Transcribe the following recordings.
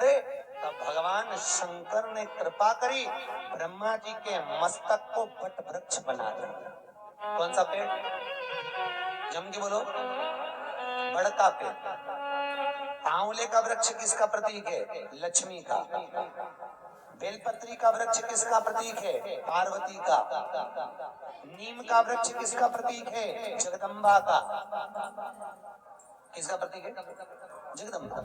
अरे तब भगवान शंकर ने कृपा करी, ब्रह्मा जी के मस्तक को वट वृक्ष बना दिया। कौन सा पेड़? जम के बोलो। बड़का पेड़। आंवले का वृक्ष किसका प्रतीक है? लक्ष्मी का। बेलपत्री का वृक्ष किसका प्रतीक है? पार्वती का। नीम का वृक्ष किसका प्रतीक है? जगदम्बा का। किसका प्रतीक है? जगदम्बा।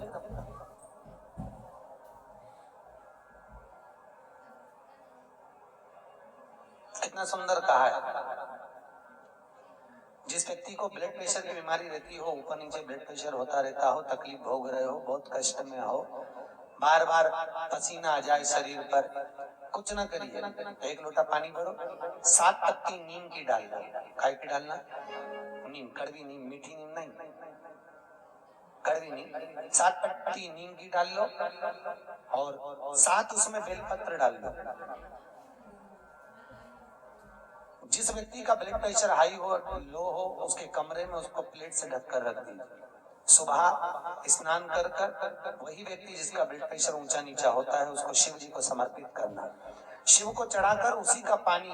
कितना सुंदर कहा है। जिस व्यक्ति को ब्लड प्रेशर की बीमारी रहती हो, ऊपर नीचे ब्लड प्रेशर होता रहता हो, तकलीफ भोग रहे हो, बहुत कष्ट में हो, बार बार पसीना आ जाए शरीर पर, कुछ ना करिए, एक लोटा पानी भरो, 7 पत्ती नीम की डाल दो। काय की डालना? नीम। कड़वी नीम, मीठी नीम नहीं, कड़वी नीम। 7 पत्ती नीम की डाल लो और 7 उसमें बेलपत्र डाल दो। जिस व्यक्ति का ब्लड प्रेशर हाई हो, लो हो, उसके कमरे में उसको प्लेट से ढककर रख दीजिए। सुबह स्नान कर कर वही व्यक्ति जिसका ब्लड प्रेशर ऊंचा नीचा होता है, उसको शिव जी को समर्पित करना। शिव को चढ़ाकर उसी का पानी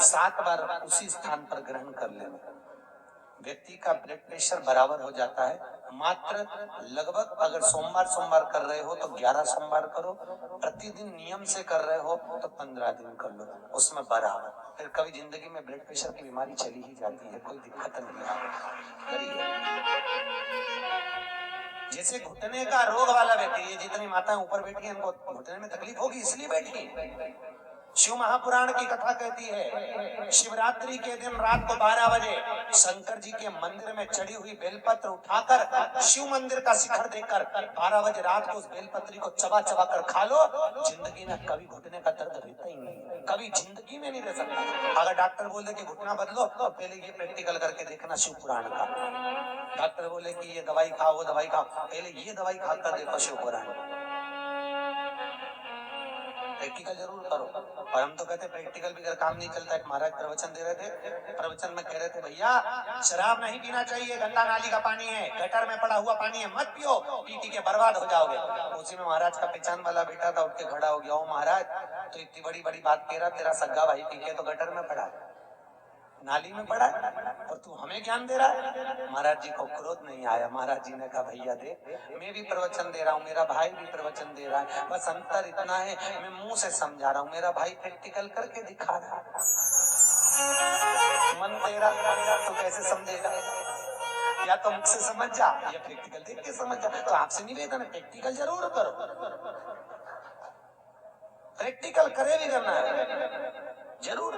7 बार उसी स्थान पर ग्रहण कर लेना। व्यक्ति का ब्लड प्रेशर बराबर हो जाता है। मात्र लगभग अगर सोमवार कर रहे हो तो 11 सोमवार करो, प्रतिदिन नियम से कर रहे हो तो 15 दिन कर लो, उसमें बराबर। फिर कभी जिंदगी में ब्लड प्रेशर की बीमारी चली ही जाती है, कोई दिक्कत नहीं है। जैसे घुटने का रोग वाला व्यक्ति, ये जितनी माताएं ऊपर बैठी हैं, इनको घुटने में तकलीफ होगी इसलिए बैठी। शिव महापुराण की कथा कहती है, शिवरात्रि के दिन रात को 12 बजे शंकर जी के मंदिर में चढ़ी हुई बेलपत्र उठाकर शिव मंदिर का शिखर देखकर 12 बजे रात को उस बेलपत्री को चबा चबा कर खा लो, जिंदगी में कभी घुटने का दर्द रहता ही नहीं, कभी जिंदगी में नहीं रह सकता। अगर डॉक्टर बोले कि घुटना बदलो तो पहले ये प्रैक्टिकल करके देखना शिव पुराण का। डॉक्टर बोले कि ये दवाई खाओ, वो दवाई खाओ, पहले ये दवाई खाकर देखो शिव पुराण। प्रैक्टिकल जरूर करो। और हम तो कहते प्रैक्टिकल भी अगर काम नहीं चलता। एक महाराज प्रवचन दे रहे थे, प्रवचन में कह रहे थे, भैया शराब नहीं पीना चाहिए, गंदा नाली का पानी है, गटर में पड़ा हुआ पानी है, मत पियो, पी के बर्बाद हो जाओगे। उसी में महाराज का पहचान वाला बेटा था, उठ के खड़ा हो गया, ओ महाराज तो इतनी बड़ी बड़ी बात कह रहा, तेरा सग्गा भाई पी के तो गटर में पड़ा, नाली में पड़ा, और तू हमें ज्ञान दे रहा है। महाराज जी को क्रोध नहीं आया। महाराज जी ने कहा, भैया देख, मैं भी प्रवचन दे रहा हूँ, मेरा भाई भी प्रवचन दे रहा है, बस अंतर इतना है मैं मुंह से समझा रहा हूँ, मेरा भाई प्रैक्टिकल करके दिखा रहा है। मन तेरा तो कैसे समझेगा? या तो मुख से समझ जा या प्रैक्टिकल देख के समझ जा। तो आपसे निवेदन है, प्रैक्टिकल जरूर करो, प्रैक्टिकल करे भी करना है जरूर।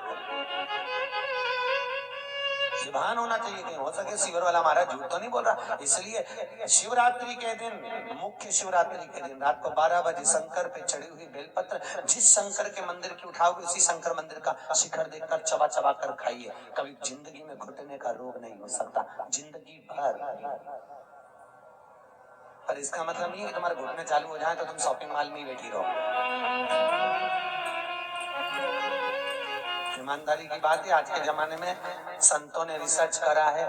भान होना चाहिए, कहीं हो सके शिविर वाला महाराज झूठ तो नहीं बोल रहा। इसलिए शिवरात्रि के दिन, मुख्य शिवरात्रि के दिन रात को 12 बजे शंकर पे चढ़ी हुई बेलपत्र, जिस शंकर के मंदिर की उठाओगे उसी शंकर मंदिर का शिखर देखकर चबा चबा कर खाइए। कभी जिंदगी में घुटने का रोग नहीं हो सकता, जिंदगी भर। पर इसका मतलब नहीं है कि तुम्हारे घुटने चालू हो जाए तो तुम शॉपिंग मॉल में बैठी रहो। ईमानदारी की बात है, आज के जमाने में संतों ने रिसर्च करा है।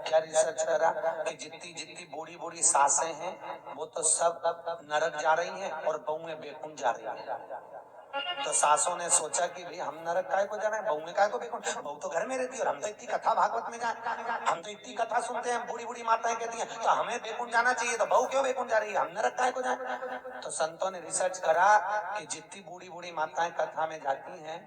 क्या रिसर्च करा कि जितनी जितनी बूढ़ी बूढ़ी सासें हैं वो तो सब नरक जा रही हैं और बहुएं बेकुंठ जा रही हैं। तो सासों ने सोचा कि भाई हम नरक काय को जाना है, बहुएं काय को बेकुंठ, बहू तो घर में रहती है और हम तो इतनी कथा भागवत में जाए, हम तो इतनी कथा सुनते हैं, बूढ़ी बूढ़ी माताएं कहती हैं तो हमें बेकुंठ जाना चाहिए, तो बहू क्यों बेकुंठ जा रही है, हम नरक काय को जाए। तो संतों ने रिसर्च करा कि जितनी बूढ़ी बूढ़ी माताएं कथा में जाती हैं,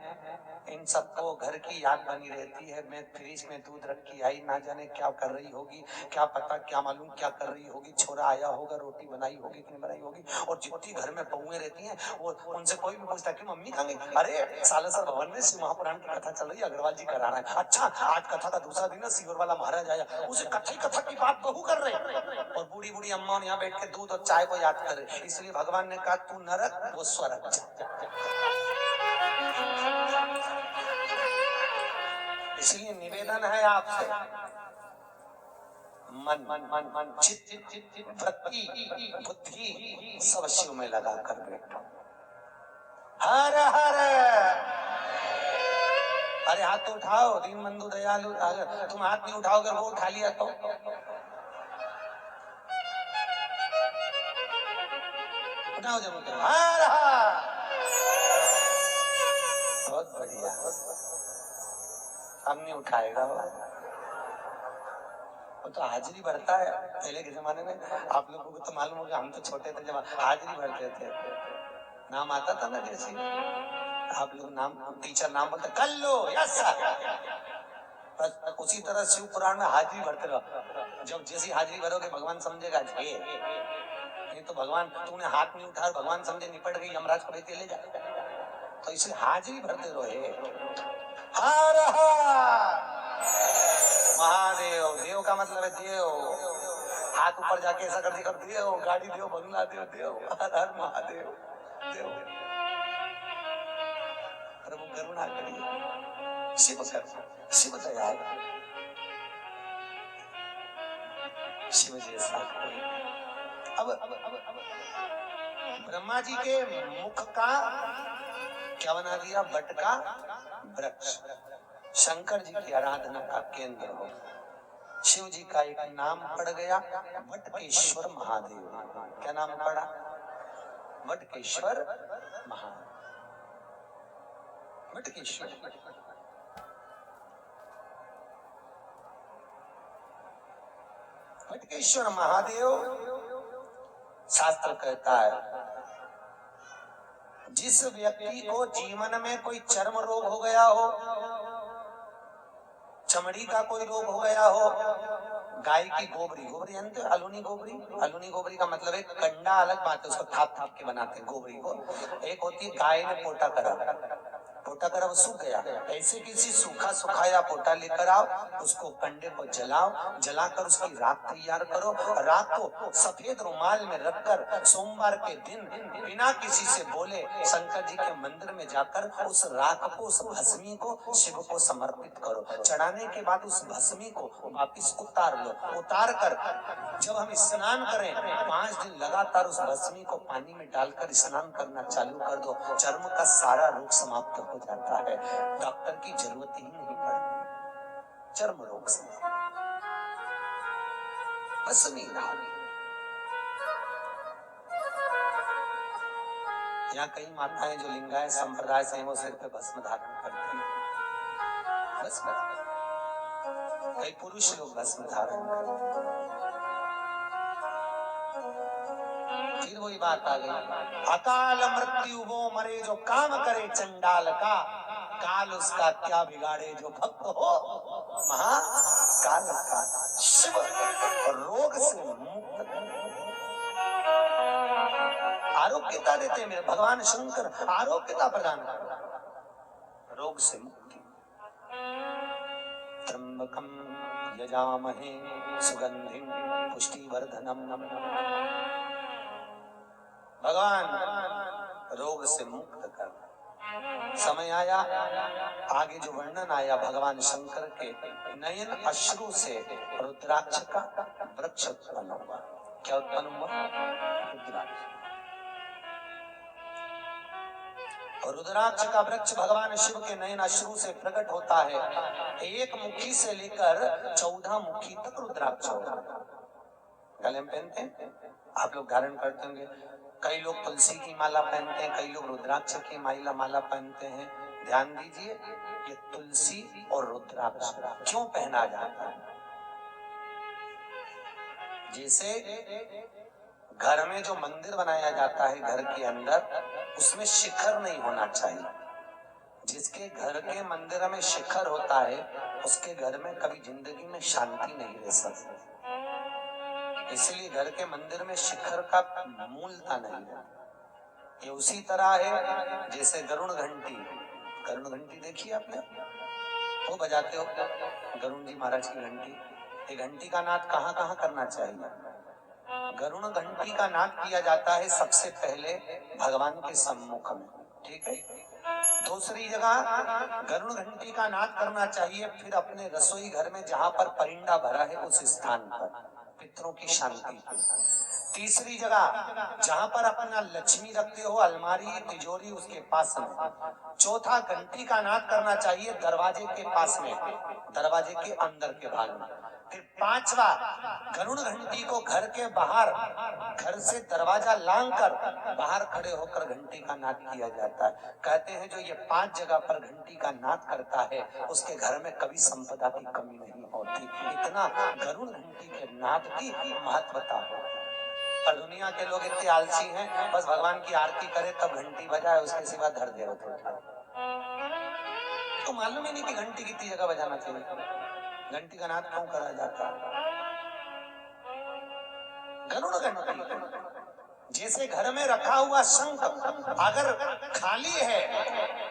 इन सबको घर की याद बनी रहती है। मैं फ्रिज में दूध रख के आई, ना जाने क्या कर रही होगी, क्या पता क्या मालूम क्या कर रही होगी, छोरा आया होगा, रोटी बनाई होगी कि नहीं बनाई होगी। और जितनी घर में बहुएं रहती हैं वो उनसे कोई भी पूछता कि मम्मी कहाँ गई, अरे सालासर भवन में शिव महापुराण की कथा चल रही है, अग्रवाल जी करा रहा है। अच्छा आज कथा का दूसरा दिन है, सीवर वाला महाराज आया, उसे कथा की बात बहू कर रहे हैं और बूढ़ी बूढ़ी अम्मा यहाँ बैठ के दूध और चाय को याद कर रहे। इसलिए भगवान ने कहा तू नरक वो स्वर्ग। इसलिए निवेदन है आपसे, मन मन मन मन चित्त वृत्ति बुद्धि सब शिव में लगा कर बैठो। हर हर, अरे हाथ तो उठाओ, दीन बंधु दयालु। अगर तुम हाथ नहीं उठाओगे वो उठा लिया तो उठाओ जब हर हर। बहुत बढ़िया। हम नहीं उठाएगा वो तो हाजिरी भरता है। पहले के जमाने में आप लोगों को तो मालूम होगा, हम तो छोटे थे जब हाजिरी भरते थे, नाम आता था ना, जैसे आप लोग नाम, टीचर नाम बोलते कर लो, यस बस उसी तरह शिव पुराण में हाजिरी भरते रहो। जब जैसी हाजिरी भरोगे भगवान समझेगा ये, नहीं तो भगवान तूने हाथ नहीं उठाया, भगवान समझे निपट गई, यमराज को भेज ले जा। तो इसलिए हाजिरी भरते रहो। हर हर महादेव। देव का मतलब है देव। हाथ ऊपर जाके ऐसा कर दिया, देव गाड़ी देव, बंगला देव, देव हर हर महादेव। देव प्रभु करुणा करिए, शिव शिव दयाल, शिव जैसा कोई। अब ब्रह्मा जी के मुख का क्या बना दिया? बट का वृक्ष। शंकर जी की आराधना का केंद्र हो। शिव जी का एक नाम पड़ गया वटकेश्वर महादेव। क्या नाम पड़ा? वटकेश्वर महादेव। वटकेश्वर वटकेश्वर महादेव। शास्त्र कहता है जिस व्यक्ति को जीवन में कोई चर्म रोग हो गया हो, चमड़ी का कोई रोग हो गया हो, गाय की गोबरी, गोबरी जानते हो? अलूनी गोबरी। अलूनी गोबरी का मतलब है कंडा अलग बात है, उसको थाप थाप के बनाते हैं गोबरी को। एक होती है गाय ने पोटा करा, पोटा करा वो सूख गया, ऐसे किसी सूखा सुखाया पोटा लेकर आओ, उसको कंडे को जलाओ, जलाकर उसकी राख तैयार करो, राख को सफेद रुमाल में रखकर सोमवार के दिन बिना किसी से बोले शंकर जी के मंदिर में जाकर उस राख को, उस भस्मी को शिव को समर्पित करो। चढ़ाने के बाद उस भस्मी को वापिस उतार लो। उतार कर जब हम स्नान करें 5 दिन लगातार उस भस्मी को पानी में डालकर स्नान करना चालू कर दो, चर्म का सारा रोग समाप्त हो जाता है। डॉक्टर की जरूरत ही नहीं पड़ती चर्म रोग से। भस्मी डाल। यहाँ कई माताएं जो लिंगायत संप्रदाय से हैं वो सिर पे भस्म धारण करती हैं। भस्म, कई पुरुष लोग भस्म धारण करते। फिर वही बात आ गई, अकाल मृत्यु वो मरे जो काम करे चंडाल का, काल उसका क्या बिगाड़े जो भक्त हो महाकाल का। शिव रोग से मुक्त आरोग्यता देते हैं। मेरे भगवान शंकर आरोग्यता प्रदान कर, रोग से मुक्ति। त्र्यंबकम यजामहे सुगंधिं पुष्टिवर्धनम। भगवान रोग से मुक्त कर। समय आया, आगे जो वर्णन आया भगवान शंकर के नयन अश्रु से रुद्राक्ष का वृक्ष उत्पन्न हुआ। क्या उत्पन्न हुआ? रुद्राक्ष। और रुद्राक्ष का वृक्ष भगवान शिव के नयन अश्रु से प्रकट होता है। एक मुखी से लेकर 14 मुखी तक रुद्राक्ष होता है। गले में पहनते हैं, आप लोग धारण करते होंगे। कई लोग तुलसी की माला पहनते हैं, कई लोग रुद्राक्ष की माला पहनते हैं। ध्यान दीजिए, ये तुलसी और रुद्राक्ष क्यों पहना जाता है? जैसे घर में जो मंदिर बनाया जाता है घर के अंदर, उसमें शिखर नहीं होना चाहिए। जिसके घर के मंदिर में शिखर होता है उसके घर में कभी जिंदगी में शांति नहीं रह सकती। इसलिए घर के मंदिर में शिखर का मूलता नहीं है। ये उसी तरह है जैसे गरुण घंटी। गरुण घंटी देखी आपने? वो बजाते हो गरुण जी महाराज की घंटी। ये घंटी का नाद कहाँ कहाँ करना चाहिए? गरुण घंटी का नाद किया जाता है सबसे पहले भगवान के सम्मुख में, ठीक है। दूसरी जगह गरुण घंटी का नाद करना चाहिए फिर अपने रसोई घर में जहाँ पर परिंदा भरा है उस स्थान पर, पितरों की शांति के। तीसरी जगह जहाँ पर अपना लक्ष्मी रखते हो, अलमारी तिजोरी उसके पास में। चौथा घंटी का नाद करना चाहिए दरवाजे के पास में, दरवाजे के अंदर के भाग में। फिर पांचवा, गरुड़ घंटी को घर के बाहर, घर से दरवाजा लांग कर बाहर खड़े होकर घंटी का नाद किया जाता है। कहते हैं जो ये 5 जगह पर घंटी का नाद करता है उसके घर में कभी संपदा की कमी नहीं होती। इतना गरुड़ घंटी के नाद की महत्वता है। पर दुनिया के लोग इतने आलसी हैं, बस भगवान की आरती करे तब घंटी बजाए, उसके सिवा धर दे होते। तो मालूम ही नहीं कि घंटी कितनी जगह बजाना चाहिए, घंटी का नाद क्यों करा जाता है। गरुड़ घंटी जैसे घर में रखा हुआ शंख अगर खाली है,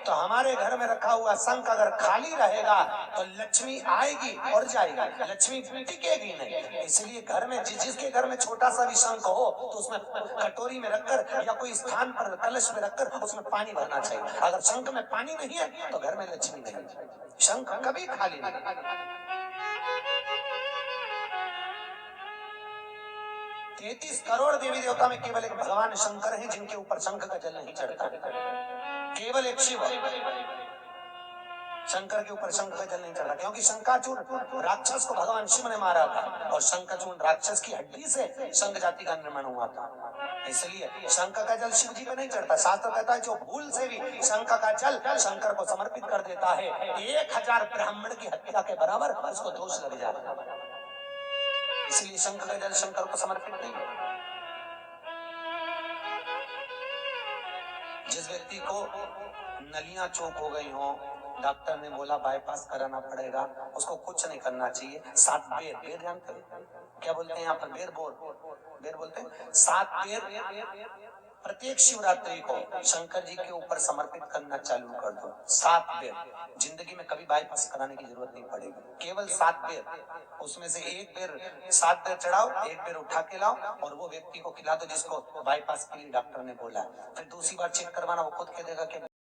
तो हमारे घर में रखा हुआ शंख अगर खाली रहेगा तो लक्ष्मी आएगी और जाएगी, लक्ष्मी टिकेगी नहीं। इसलिए घर में जिसके घर में छोटा सा भी शंख हो तो उसमें कटोरी में रखकर या कोई स्थान पर कलश में रखकर उसमें पानी भरना चाहिए। अगर शंख में पानी नहीं है तो घर में लक्ष्मी नहीं, शंख कभी खाली नहीं। 33 करोड़ देवी देवता में केवल एक भगवान शंकर हैं जिनके ऊपर शंख का जल नहीं चढ़ता। केवल एक शिव शंकर के ऊपर शंख का जल नहीं चढ़ा, क्योंकि शंखाचूर्ण राक्षस को भगवान शिव ने मारा था और शंखाचूर्ण राक्षस की हड्डी से शंख जाति का निर्माण हुआ था। इसलिए शंख का जल शिव जी को नहीं चढ़ता। शास्त्र कहता है जो भूल से भी शंख का जल शंकर को समर्पित कर देता है 1000 ब्राह्मण की हत्या के बराबर उसको दोष लग जाता है। इसलिए शंख का जल शंकर को समर्पित नहीं है। जिस व्यक्ति को नलियां चौक हो गई हो, डॉक्टर ने बोला बाईपास कराना पड़ेगा, उसको कुछ नहीं करना चाहिए। 7 बेर, बेर जानते हैं क्या बोलते हैं यहाँ पर? बेर बोलते हैं। 7 बेर प्रत्येक शिवरात्रि को शंकर जी के ऊपर समर्पित करना चालू कर दो। 7 बेर, जिंदगी में कभी बाईपास कराने की जरूरत नहीं पड़ेगी। केवल 7 बेर, उसमें से एक बेर 7 बेर चढ़ाओ, एक बेर उठा के लाओ और वो व्यक्ति को खिला दो जिसको बाईपास के लिए डॉक्टर ने बोला। फिर दूसरी बार चेक करवाना, वो खुद कह देगा कि